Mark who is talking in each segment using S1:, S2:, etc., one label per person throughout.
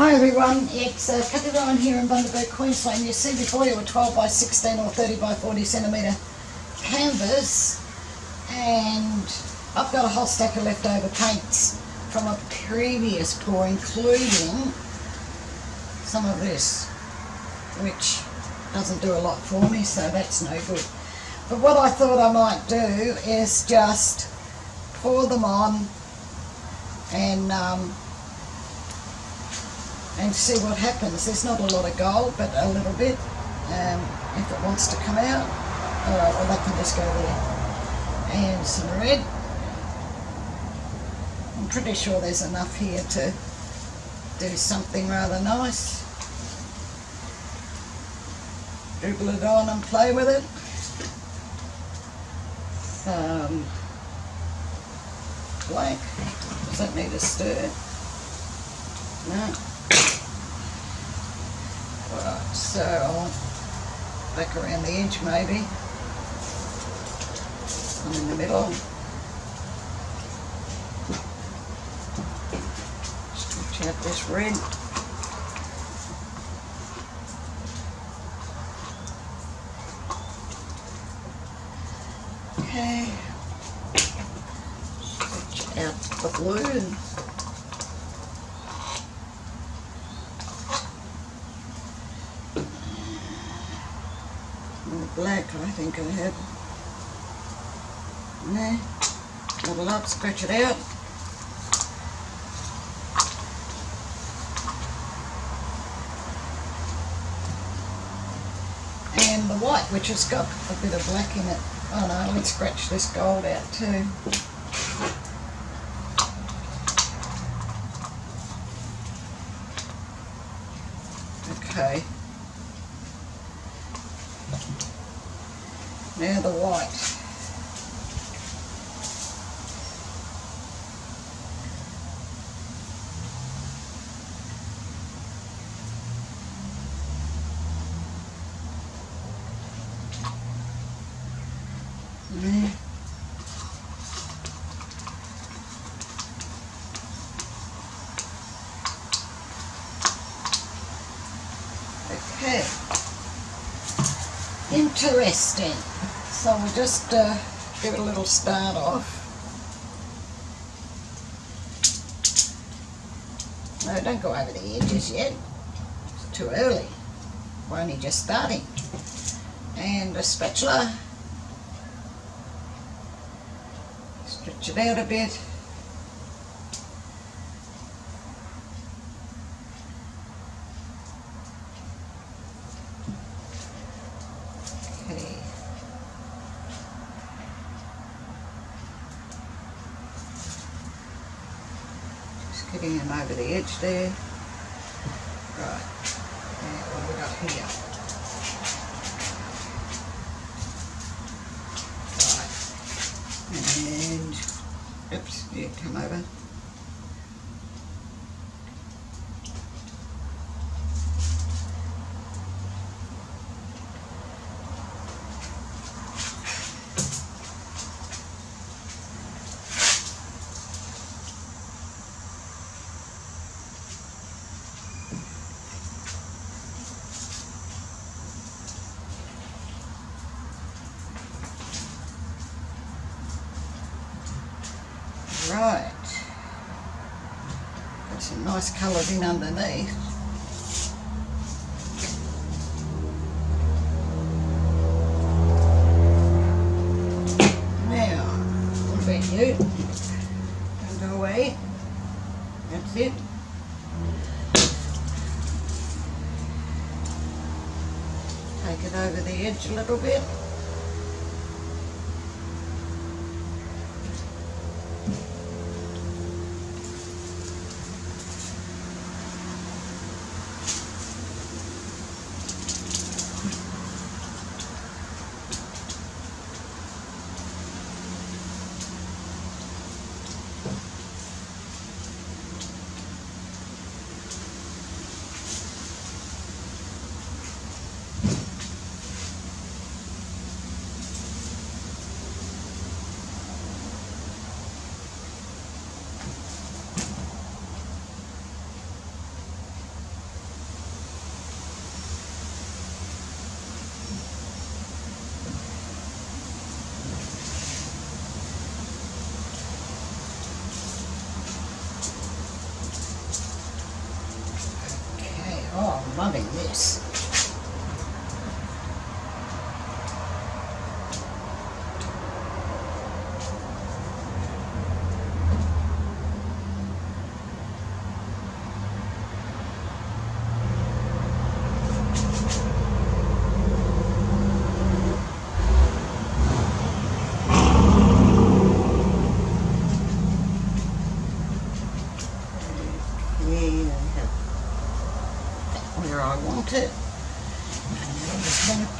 S1: Hi everyone, it's Kathleen here in Bundaberg, Queensland. You see before you a 12 by 16 or 30 by 40 centimetre canvas, and I've got a whole stack of leftover paints from a previous pour, including some of this, which doesn't do a lot for me, so that's no good. But what I thought I might do is just pour them on and see what happens. There's not a lot of gold, but a little bit, if it wants to come out. Alright, well that can just go there. And some red. I'm pretty sure there's enough here to do something rather nice. Dribble it on and play with it. Black. Does that need a stir? No. Right, so I want back around the edge maybe. I'm in the middle. Stretch out this red. Okay. Stretch out the blue. Black, I think I have. There, double up, scratch it out. And the white, which has got a bit of black in it. Oh no, let's scratch this gold out too. Okay. Now the white. There. Okay. Interesting. So we'll just give it a little start off. No, don't go over the edges yet. It's too early. We're only just starting. And a spatula. Stretch it out a bit. Okay. Getting him over the edge there. Right. And what have we got here? Right. And, oops, yeah, come over. Right, got some nice colours in underneath. Now, what about you? Don't go away. That's it. Take it over the edge a little bit.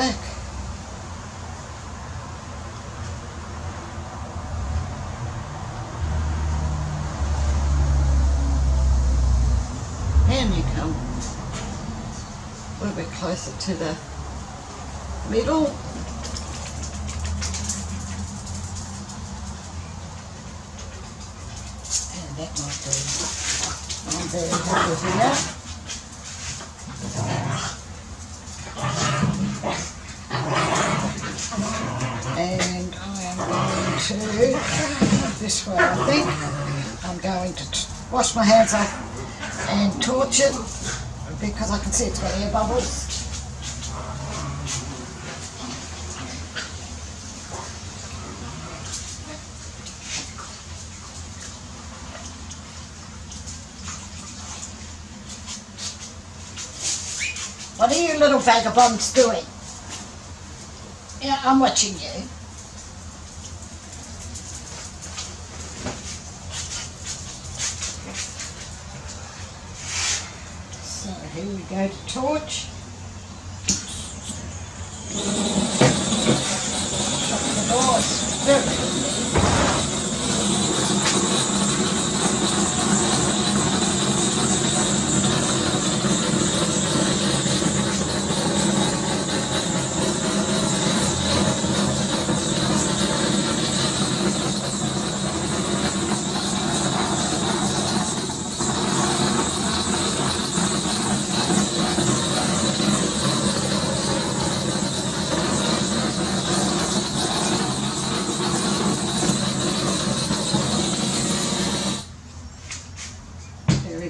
S1: back. And you come a little bit closer to the middle. And that might be, I'm very happy here. And I am going to, this way I think, I'm going to wash my hands off and torch it because I can see it's got air bubbles. What are you little vagabonds doing? Yeah, I'm watching you. So here we go to torch. Shut the doors.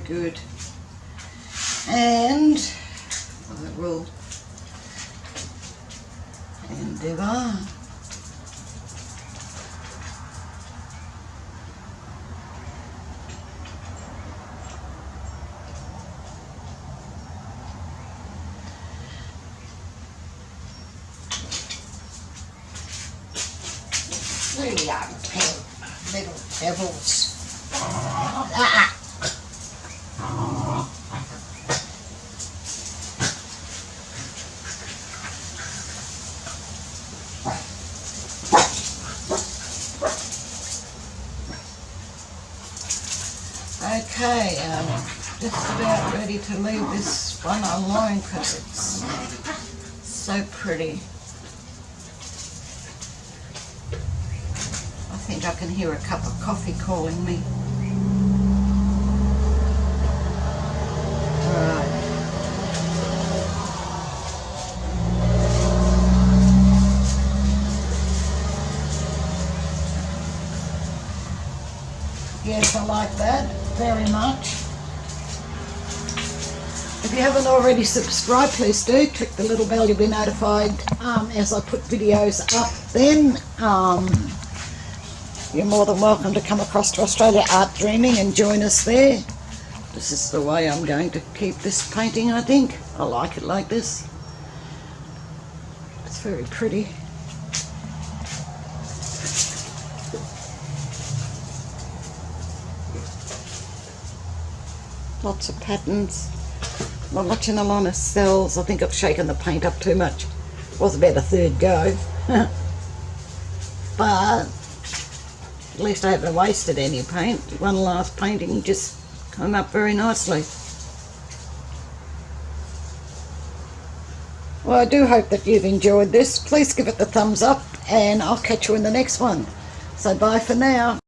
S1: Good. And I will endeavour really are little devils. Okay, just about ready to leave this one alone because it's so pretty. I think I can hear a cup of coffee calling me. Right. Yes, I like that very much. If you haven't already subscribed, please do. Click the little bell, you'll be notified as I put videos up. Then you're more than welcome to come across to Australia Art Dreaming and join us there. This is the way I'm going to keep this painting, I think. I like it like this. It's very pretty. Lots of patterns. I'm watching a lot of cells. I think I've shaken the paint up too much. Was about a third go. But at least I haven't wasted any paint. One last painting just came up very nicely. Well, I do hope that you've enjoyed this. Please give it the thumbs up and I'll catch you in the next one. So bye for now.